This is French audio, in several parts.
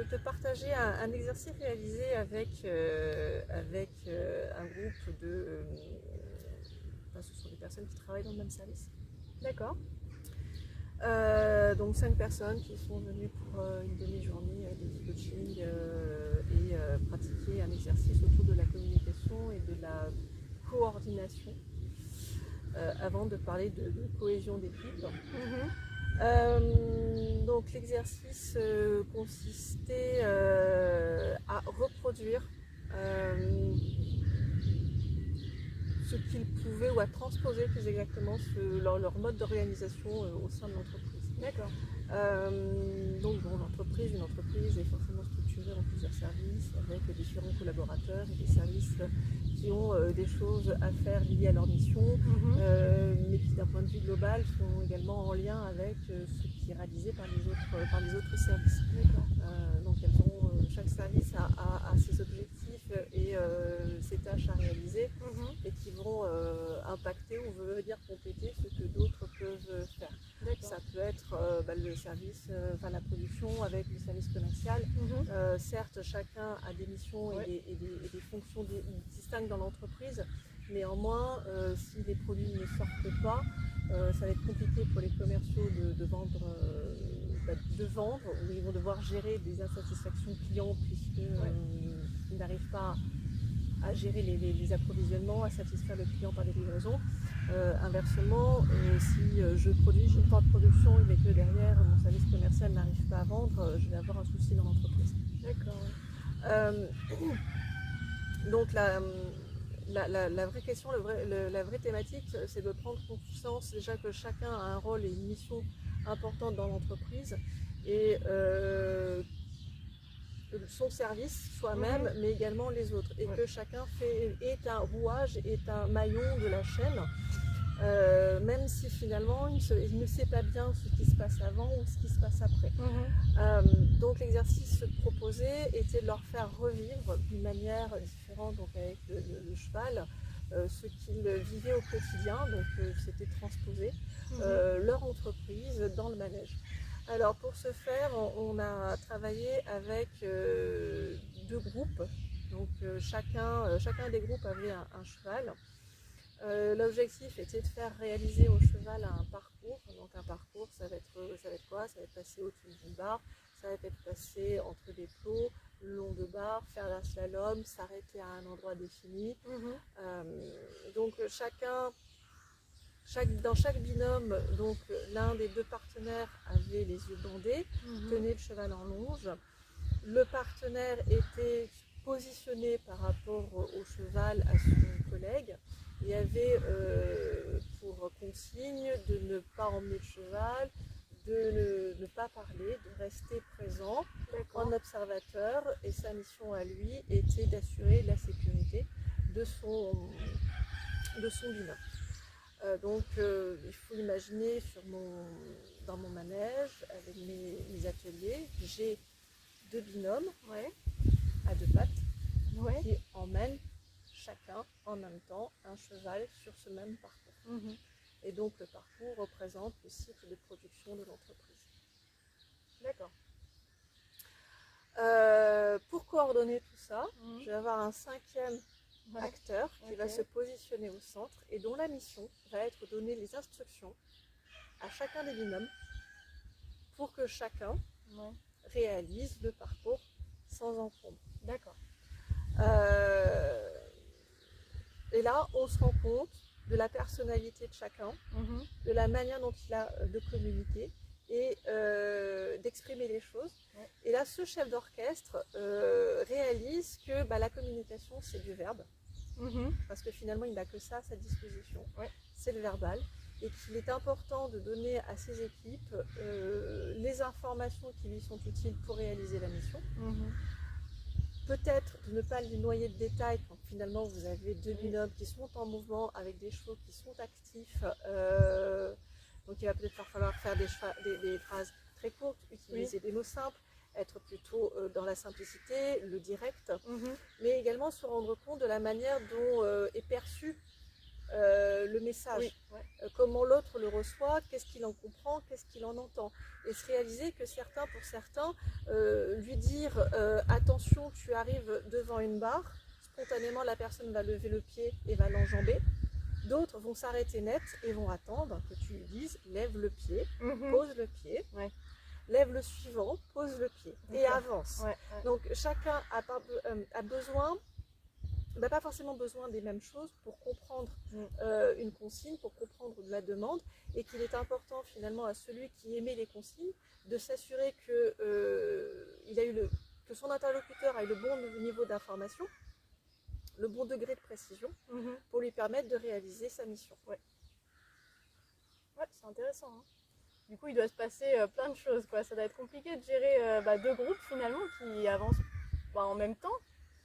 te partager un exercice réalisé avec un groupe de... enfin, ce sont des personnes qui travaillent dans le même service. D'accord. Donc 5 personnes qui sont venues pour une demi-journée de coaching et pratiquer un exercice autour de la communication et de la coordination avant de parler de cohésion d'équipe. Donc l'exercice consistait à reproduire ce qu'ils pouvaient ou à transposer plus exactement leur mode d'organisation au sein de l'entreprise. D'accord. Donc bon, une entreprise est forcément structurée en plusieurs services avec différents collaborateurs et des services qui ont des choses à faire liées à leur mission, mais qui d'un point de vue global sont également en lien avec ce qui est réalisé par les autres services. Donc chaque service a ses objectifs et ses tâches à réaliser et qui vont impacter ou venir compléter ce que d'autres peuvent faire. Ça peut être le service, la production avec le service commercial. Certes, chacun a des missions et des fonctions distinctes dans l'entreprise. Néanmoins, si les produits ne sortent pas, ça va être compliqué pour les commerciaux de vendre, où ils vont devoir gérer des insatisfactions clients puisqu'ils n'arrivent pas à gérer les approvisionnements, à satisfaire le client par des livraisons. Inversement, si je produis, j'ai une forte production mais que derrière mon service commercial n'arrive pas à vendre, je vais avoir un souci dans l'entreprise. D'accord. Donc la vraie question, la vraie thématique, c'est de prendre conscience déjà que chacun a un rôle et une mission importante dans l'entreprise et son service soi-même, mais également les autres, et que chacun est un rouage, est un maillon de la chaîne, même si finalement il ne sait pas bien ce qui se passe avant ou ce qui se passe après. Donc l'exercice proposé était de leur faire revivre d'une manière différente, donc avec le cheval, ce qu'ils vivaient au quotidien, donc c'était transposer leur entreprise dans le manège. Alors pour ce faire, on a travaillé avec 2 groupes, donc chacun des groupes avait un cheval. L'objectif était de faire réaliser au cheval un parcours. Donc un parcours, ça va être quoi? Ça va être passer au-dessus d'une barre, ça va être passer entre des plots, le long de barres, faire un slalom, s'arrêter à un endroit défini. Donc dans chaque binôme, donc l'un des 2 partenaires avait les yeux bandés, tenait le cheval en longe. Le partenaire était positionné par rapport au cheval à son collègue. Il y avait pour consigne de ne pas emmener le cheval, de ne pas parler, de rester présent en observateur, et sa mission à lui était d'assurer la sécurité de son binôme. Donc il faut imaginer dans mon manège, avec mes ateliers, j'ai 2 binômes à 2 pattes qui emmènent chacun en même temps un cheval sur ce même parcours. Et donc le parcours représente le cycle de production de l'entreprise. D'accord. Pour coordonner tout ça, je vais avoir un 5e acteur qui va se positionner au centre et dont la mission va être de donner les instructions à chacun des binômes pour que chacun réalise le parcours sans encombre. D'accord. Et là, on se rend compte de la personnalité de chacun, de la manière dont il a de communiquer et d'exprimer les choses. Et là, ce chef d'orchestre réalise que la communication, c'est du verbe. Parce que finalement, il n'a que ça à sa disposition. C'est le verbal. Et qu'il est important de donner à ses équipes les informations qui lui sont utiles pour réaliser la mission. Peut-être de ne pas les noyer de détails quand finalement vous avez 2 binômes qui sont en mouvement avec des chevaux qui sont actifs. Donc il va peut-être falloir faire des phrases très courtes, utiliser des mots simples, être plutôt dans la simplicité, le direct, mais également se rendre compte de la manière dont est perçue le message, Oui, ouais. comment l'autre le reçoit, qu'est-ce qu'il en comprend, qu'est-ce qu'il en entend. Et se réaliser que pour certains, lui dire attention, tu arrives devant une barre, spontanément la personne va lever le pied et va l'enjamber. D'autres vont s'arrêter net et vont attendre que tu lui dises lève le pied, pose le pied, lève le suivant, pose le pied et avance. Donc chacun a besoin, pas forcément besoin des mêmes choses pour comprendre une consigne, pour comprendre la demande, et qu'il est important finalement à celui qui émet les consignes de s'assurer que son interlocuteur a eu le bon niveau d'information, le bon degré de précision pour lui permettre de réaliser sa mission. Ouais, c'est intéressant. Hein. Du coup, il doit se passer plein de choses, quoi. Ça doit être compliqué de gérer deux groupes finalement qui avancent en même temps.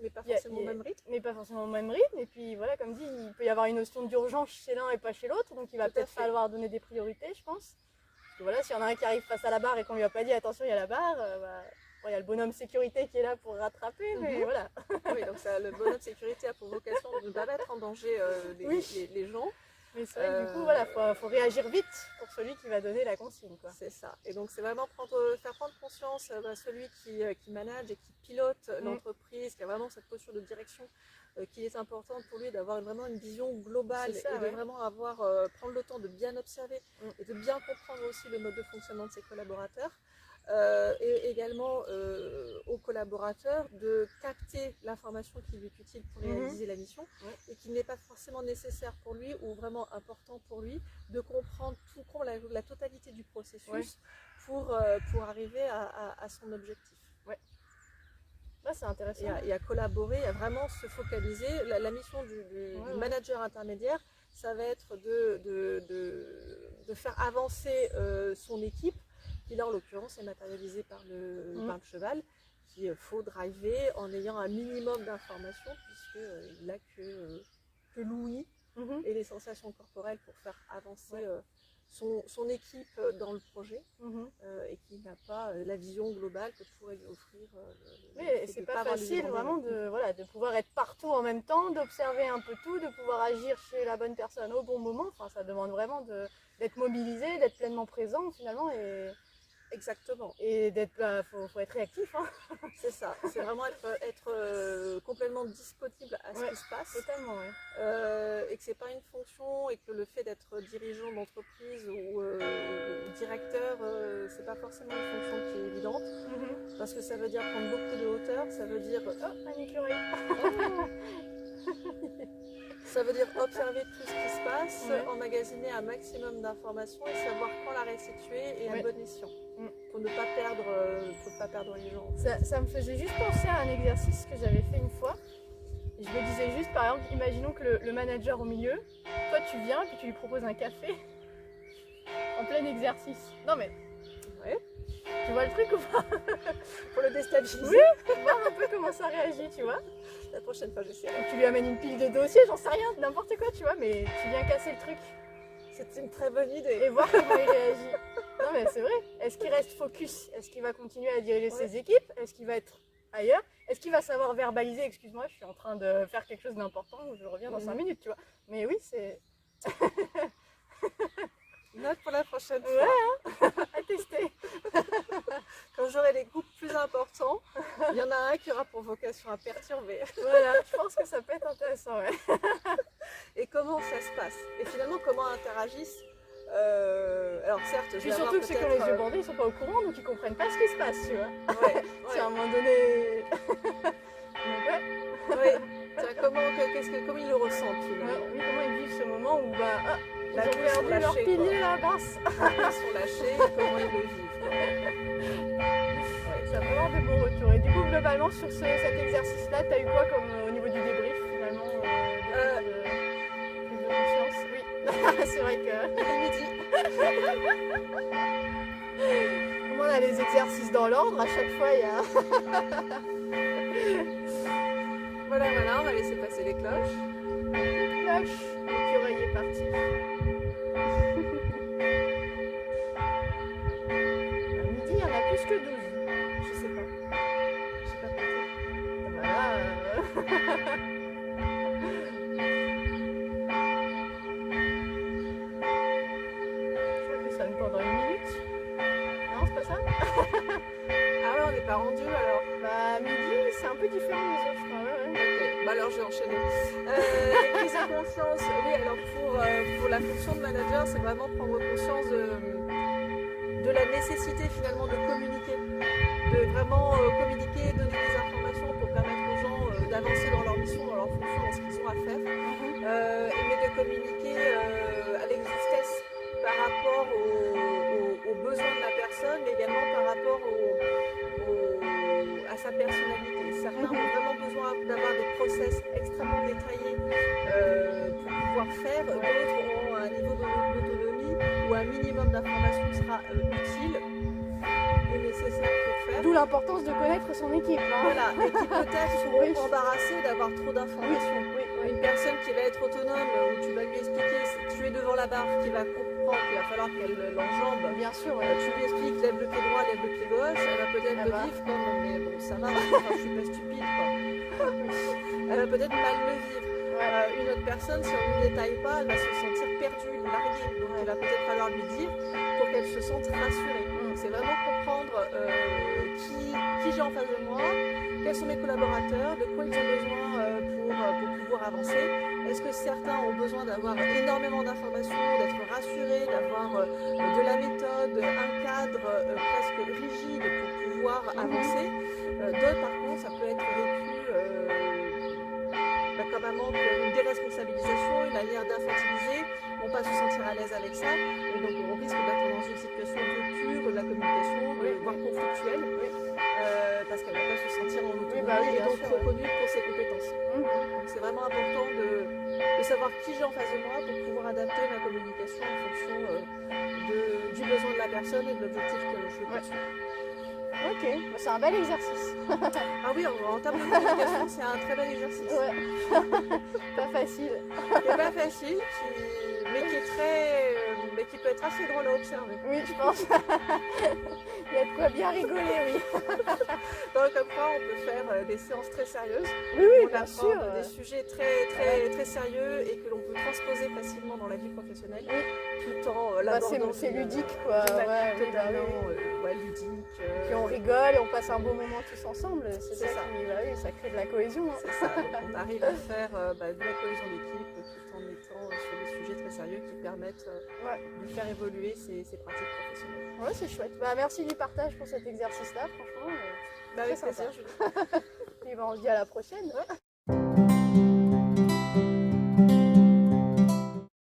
Mais pas forcément au même rythme. Mais pas forcément au même rythme. Et puis voilà, comme dit, il peut y avoir une notion d'urgence chez l'un et pas chez l'autre. Donc il va peut-être falloir donner des priorités, je pense. Parce que voilà, s'il y en a un qui arrive face à la barre et qu'on lui a pas dit attention, il y a la barre, il y a le bonhomme sécurité qui est là pour rattraper, mais voilà. Oui, donc le bonhomme sécurité a pour vocation de ne pas mettre en danger les gens. Mais c'est vrai que du coup, voilà, faut réagir vite pour celui qui va donner la consigne, quoi. C'est ça. Et donc c'est vraiment faire prendre conscience à celui qui manage et qui pilote l'entreprise, qui a vraiment cette posture de direction, qu'il est important pour lui d'avoir vraiment une vision globale de vraiment prendre le temps de bien observer et de bien comprendre aussi le mode de fonctionnement de ses collaborateurs. Et également aux collaborateurs de capter l'information qui lui est utile pour réaliser la mission et qui n'est pas forcément nécessaire pour lui ou vraiment important pour lui, de comprendre la totalité du processus pour arriver à son objectif. Là, c'est intéressant. Et à collaborer, à vraiment se focaliser. La mission du manager intermédiaire, ça va être de faire avancer son équipe, qui là en l'occurrence est matérialisé par le cheval, qu'il faut driver en ayant un minimum d'informations, puisqu'il n'a que l'ouïe et les sensations corporelles pour faire avancer son équipe dans le projet, et qui n'a pas la vision globale que pourrait lui offrir. Mais c'est pas facile vraiment de pouvoir être partout en même temps, d'observer un peu tout, de pouvoir agir chez la bonne personne au bon moment. Enfin, ça demande vraiment d'être mobilisé, d'être pleinement présent finalement. Exactement. Et faut être réactif. Hein. C'est ça. C'est vraiment être complètement disponible à ce qui se passe. Totalement, oui. Et que c'est pas une fonction, et que le fait d'être dirigeant d'entreprise ou directeur, c'est pas forcément une fonction qui est évidente. Parce que ça veut dire prendre beaucoup de hauteur, ça veut dire un écureuil. Ça veut dire observer tout ce qui se passe, emmagasiner un maximum d'informations et savoir quand la restituer et à bon escient. Pour ne pas perdre les gens. Ça me faisait juste penser à un exercice que j'avais fait une fois. Je me disais juste, par exemple, imaginons que le manager au milieu, toi tu viens et puis tu lui proposes un café en plein exercice. Non mais, tu vois le truc ou pas? Pour le déstabiliser. Oui, pour voir un peu comment ça réagit, tu vois. La prochaine fois, j'essaierai. Tu lui amènes une pile de dossiers, j'en sais rien, n'importe quoi, tu vois, mais tu viens casser le truc. C'est une très bonne idée. Et voir comment il réagit. Non mais c'est vrai. Est-ce qu'il reste focus? Est-ce qu'il va continuer à diriger ses équipes? Est-ce qu'il va être ailleurs? Est-ce qu'il va savoir verbaliser? Excuse-moi, je suis en train de faire quelque chose d'important, je reviens dans 5 minutes, tu vois. Mais oui, c'est... Note pour la prochaine fois. Ouais, hein, à tester. Quand j'aurai des groupes plus importants, il y en a un qui aura pour vocation à perturber. Voilà, je pense que ça peut être intéressant, ouais. Et comment ça se passe? Et finalement, comment interagissent alors certes, je puis vais surtout que ceux qui ont les yeux bandés, ils sont pas au courant, donc ils comprennent pas ce qui se passe, tu vois. C'est à un moment donné... donc comment ils le ressentent finalement. Oui, comment ils vivent ce moment où ils ont perdu leur pilier là, basse. Ils sont lâchés, comment ils le vivent. Ça peut avoir des bons retours. Et du coup, globalement, sur cet exercice-là, tu as eu quoi comme au niveau du débrief finalement prise de conscience? Oui, c'est vrai que midi. on a les exercices dans l'ordre, à chaque fois il y a... Voilà, on va laisser passer les cloches. Cloche, l'écureuil est parti. À midi, il y en a plus que 12. Je sais pas. Je sais pas compter. Voilà. alors? Bah, midi, c'est un peu différent des autres, je crois. Ouais, ouais. Ok, bah alors je vais enchaîner. Les prises de conscience, oui, alors pour la fonction de manager, c'est vraiment prendre conscience de la nécessité finalement de communiquer, de vraiment communiquer, donner des informations pour permettre aux gens d'avancer dans leur mission, dans leur fonction, dans ce qu'ils ont à faire, mais de communiquer avec justesse par rapport aux besoins de la personne, mais également par rapport à sa personnalité. Certains ont vraiment besoin d'avoir des process extrêmement détaillés pour pouvoir faire, d'autres ont un niveau d'autonomie où un minimum d'informations sera utile et nécessaire pour faire. D'où l'importance de connaître son équipe. Hein. Voilà, et qui peut-être seront embarrassés d'avoir trop d'informations. Oui, oui. Une personne qui va être autonome, où tu vas lui expliquer, si tu es devant la barre, qui va comprendre qu'il va falloir qu'elle l'enjambe. Bien sûr, Tu lui expliques, lève le pied droit, lève le pied gauche, elle va peut-être le vivre comme, mais bon, ça va, enfin, je suis pas stupide, quoi. Elle va peut-être mal le vivre. Une autre personne, si on ne lui détaille pas, elle va se sentir perdue, larguée. Donc il va peut-être falloir lui dire pour qu'elle se sente rassurée. Donc c'est vraiment comprendre qui j'ai en face de moi, quels sont mes collaborateurs, de quoi ils ont besoin pour pouvoir avancer. Est-ce que certains ont besoin d'avoir énormément d'informations, d'être rassurés, d'avoir de la méthode, un cadre presque rigide pour pouvoir avancer. D'autres par contre, ça peut être vécu comme un manque, une déresponsabilisation, une manière d'infantiliser, on ne pas se sentir à l'aise avec ça, et donc on risque d'être dans une situation de rupture de la communication, voire conflictuelle, parce qu'elle ne va pas se sentir en autonomie et donc reconnue pour ses compétences. Donc c'est vraiment important de savoir qui j'ai en face de moi pour pouvoir adapter ma communication en fonction du besoin de la personne et de l'objectif que je veux poursuivre. Ok, c'est un bel exercice. Ah oui, en termes de communication, c'est un très bel exercice. Ouais. Pas facile. Qui n'est pas facile, mais qui peut être assez drôle à observer. Oui, je pense. Il y a de quoi bien rigoler, oui. Donc comme quoi, on peut faire des séances très sérieuses. Oui, oui, on bien sûr. Des sujets très sérieux et que l'on peut transposer facilement dans la vie professionnelle, tout en l'abordant. C'est ludique, quoi. Ludique. Puis on rigole et on passe un beau moment tous ensemble. C'est ça. Ça crée de la cohésion. Hein. C'est ça. Donc on arrive à faire de la cohésion d'équipe tout en étant sur des sujets très sérieux qui permettent de faire évoluer ces pratiques professionnelles. Ouais, c'est chouette. Bah, merci du partage pour cet exercice-là, franchement. Avec plaisir, Julie. Et on se dit à la prochaine.